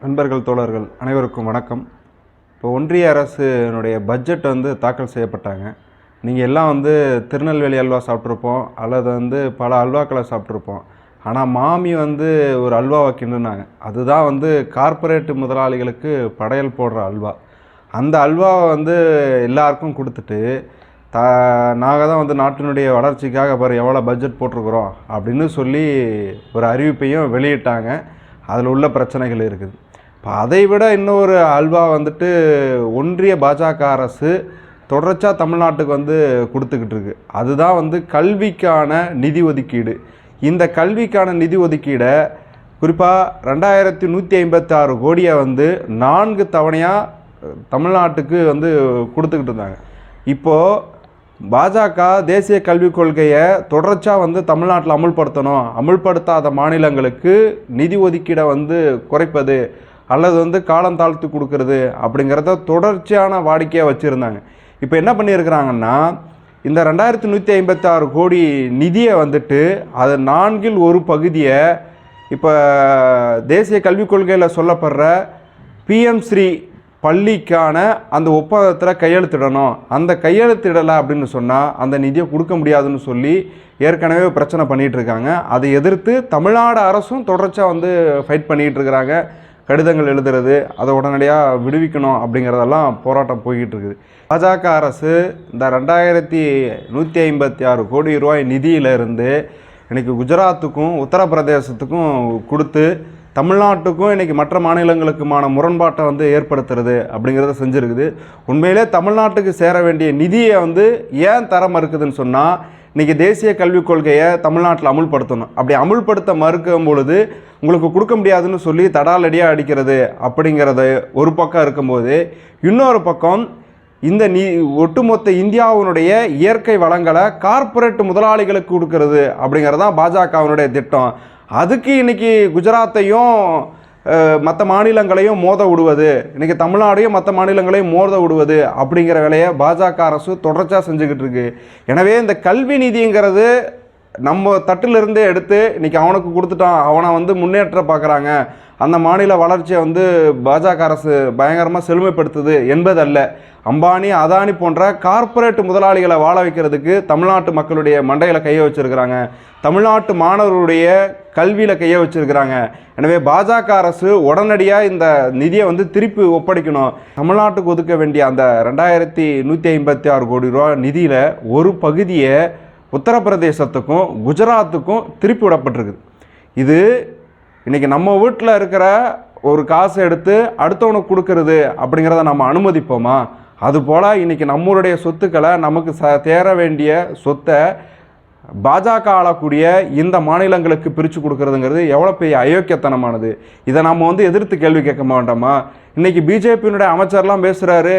நண்பர்கள் தோழர்கள் அனைவருக்கும் வணக்கம். இப்போ ஒன்றிய அரசினுடைய பட்ஜெட் தாக்கல் செய்யப்பட்டாங்க. நீங்கள் எல்லாம் திருநெல்வேலி அல்வா சாப்பிட்ருப்போம், அல்லது பல அல்வாக்களை சாப்பிட்ருப்போம். ஆனால் மாமி ஒரு அல்வாவை கிண்டுனாங்க. அதுதான் கார்ப்பரேட் முதலாளிகளுக்கு படையல் போடுற அல்வா. அந்த அல்வாவை எல்லாருக்கும் கொடுத்துட்டு நாங்கள் தான் நாட்டினுடைய வளர்ச்சிக்காக பாரு எவ்வளோ பட்ஜெட் போட்டிருக்கிறோம் அப்படின்னு சொல்லி ஒரு அறிவிப்பையும் வெளியிட்டாங்க. அதில் உள்ள பிரச்சனைகள் இருக்குது. இப்போ அதை விட இன்னொரு அல்வா ஒன்றிய பாஜக அரசு தொடர்ச்சியாக தமிழ்நாட்டுக்கு கொடுத்துக்கிட்டு இருக்கு. அதுதான் கல்விக்கான நிதி ஒதுக்கீடு. இந்த கல்விக்கான நிதி ஒதுக்கீடை குறிப்பாக 2156 கோடியை 4 தவணையாக தமிழ்நாட்டுக்கு கொடுத்துக்கிட்டு இருந்தாங்க. இப்போது பாஜக தேசிய கல்விக் கொள்கையை தொடர்ச்சியாக தமிழ்நாட்டில் அமுல்படுத்தணும், அமுல்படுத்தாத மாநிலங்களுக்கு நிதி ஒதுக்கீடை குறைப்பது அல்லது காலம் தாழ்த்து கொடுக்கறது அப்படிங்கிறத தொடர்ச்சியான வாடிக்கையாக வச்சுருந்தாங்க. இப்போ என்ன பண்ணியிருக்கிறாங்கன்னா, இந்த 2156 கோடி நிதியை அதை 4இல் 1 பகுதியை இப்போ தேசிய கல்விக் கொள்கையில் சொல்லப்படுற PM ஸ்ரீ பள்ளிக்கான அந்த ஒப்பந்தத்தில் கையெழுத்திடணும். அந்த கையெழுத்திடலை அப்படின்னு சொன்னால் அந்த நிதியை கொடுக்க முடியாதுன்னு சொல்லி ஏற்கனவே பிரச்சனை பண்ணிகிட்டு இருக்காங்க. அதை எதிர்த்து தமிழ்நாடு அரசும் தொடர்ச்சியாக ஃபைட் பண்ணிகிட்டு இருக்கிறாங்க. கடிதங்கள் எழுதுறது, அதை உடனடியாக விடுவிக்கணும் அப்படிங்கிறதெல்லாம் போராட்டம் போய்கிட்டு இருக்குது. பாஜக அரசு இந்த 2156 கோடி ரூபாய் நிதியிலிருந்து இன்றைக்கி குஜராத்துக்கும் உத்தரப்பிரதேசத்துக்கும் கொடுத்து தமிழ்நாட்டுக்கும் இன்றைக்கி மற்ற மாநிலங்களுக்குமான முரண்பாட்டை ஏற்படுத்துறது அப்படிங்கிறத செஞ்சுருக்குது. உண்மையிலே தமிழ்நாட்டுக்கு சேர வேண்டிய நிதியை ஏன் தர மறுக்குதுன்னு சொன்னால், இன்றைக்கி தேசிய கல்விக் கொள்கையை தமிழ்நாட்டில் அமுல்படுத்தணும். அப்படி அமுல்படுத்த மறுக்கும் பொழுது உங்களுக்கு கொடுக்க முடியாதுன்னு சொல்லி தடாலடியாக அடிக்கிறது அப்படிங்கிறது ஒரு பக்கம் இருக்கும்போது, இன்னொரு பக்கம் இந்த ஒட்டுமொத்த இந்தியாவினுடைய இயற்கை வளங்களை கார்ப்பரேட் முதலாளிகளுக்கு கொடுக்கறது அப்படிங்கிறது தான் பாஜகவினுடைய திட்டம். அதுக்கு இன்றைக்கி குஜராத்தையும் மற்ற மாநிலங்களையும் மோத விடுவது, இன்றைக்கி தமிழ்நாடையும் மற்ற மாநிலங்களையும் மோத விடுவது அப்படிங்கிற வேலையை பாஜக அரசு தொடர்ச்சியாக செஞ்சுக்கிட்டு இருக்கு. எனவே இந்த கல்வி நிதிங்கிறது நம்ம தட்டிலிருந்தே எடுத்து இன்றைக்கி அவனுக்கு கொடுத்துட்டான், அவனை முன்னேற்ற பார்க்குறாங்க, அந்த மாநில வளர்ச்சியை பாஜக அரசு பயங்கரமாக செழுமைப்படுத்துது என்பதல்ல. அம்பானி அதானி போன்ற கார்ப்பரேட் முதலாளிகளை வாழ வைக்கிறதுக்கு தமிழ்நாட்டு மக்களுடைய மண்டையில் கையை வச்சுருக்கிறாங்க, தமிழ்நாட்டு மாணவர்களுடைய கல்வியில் கையை வச்சுருக்கிறாங்க. எனவே பாஜக அரசு உடனடியாக இந்த நிதியை திருப்பி ஒப்படைக்கணும். தமிழ்நாட்டுக்கு ஒதுக்க வேண்டிய அந்த 2156 கோடி ரூபா நிதியில் ஒரு பகுதியை உத்தரப்பிரதேசத்துக்கும் குஜராத்துக்கும் திருப்பி விடப்பட்டிருக்குது. இது இன்றைக்கி நம்ம வீட்டில் இருக்கிற ஒரு காசை எடுத்து அடுத்தவனுக்கு கொடுக்கறது அப்படிங்கிறத நம்ம அனுமதிப்போமா? அதுபோல் இன்றைக்கி நம்மளுடைய சொத்துக்களை, நமக்கு தேர வேண்டிய சொத்தை பாஜக ஆளக்கூடிய இந்த மாநிலங்களுக்கு பிரித்து கொடுக்கறதுங்கிறது எவ்வளோ பெரிய அயோக்கியத்தனமானது. இதை நம்ம எதிர்த்து கேள்வி கேட்க மாட்டோமா? இன்றைக்கி பிஜேபியினுடைய அமைச்சர்லாம் பேசுகிறாரு,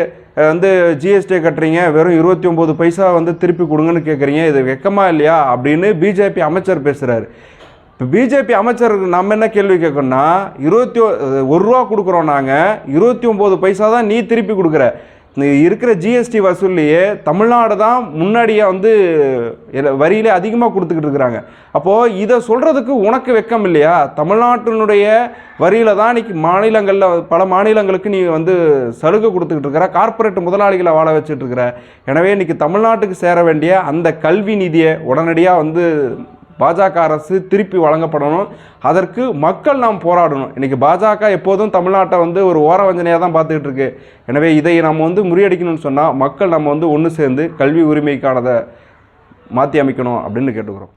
ஜிஎஸ்டி கட்டுறீங்க, வெறும் 29 பைசா திருப்பி கொடுங்கன்னு கேட்குறீங்க, இது வெக்கமாக இல்லையா அப்படின்னு பிஜேபி அமைச்சர் பேசுகிறாரு. இப்போ பிஜேபி அமைச்சருக்கு நம்ம என்ன கேள்வி கேட்கணும்னா, 21 ரூபா கொடுக்குறோம் நாங்கள், 29 பைசா தான் நீ திருப்பி கொடுக்குற. இருக்கிற ஜிஎஸ்டி வசூல்லையே தமிழ்நாடு தான் முன்னாடியே வரியிலே அதிகமாக கொடுத்துக்கிட்டு இருக்கிறாங்க. அப்போது இதை சொல்கிறதுக்கு உனக்கு வெக்கம் இல்லையா? தமிழ்நாட்டினுடைய வரியில் தான் இன்றைக்கி மாநிலங்களில் பல மாநிலங்களுக்கு நீ சலுகை கொடுத்துக்கிட்டு இருக்கிற, கார்ப்பரேட் முதலாளிகளை வாழ வச்சுட்டு இருக்கிற. எனவே இன்றைக்கி தமிழ்நாட்டுக்கு சேர வேண்டிய அந்த கல்வி நிதியை உடனடியாக பாஜக அரசு திருப்பி வழங்கப்படணும். அதற்கு மக்கள் நாம் போராடணும். இன்றைக்கி பாஜக எப்போதும் தமிழ்நாட்டை ஒரு ஓரவஞ்சனையாக தான் பார்த்துக்கிட்டு இருக்கு. எனவே இதை நம்ம முறியடிக்கணும்னு சொன்னால் மக்கள் நம்ம ஒன்று சேர்ந்து கல்வி உரிமைக்கானதை மாற்றி அமைக்கணும் அப்படின்னு கேட்டுக்கிறோம்.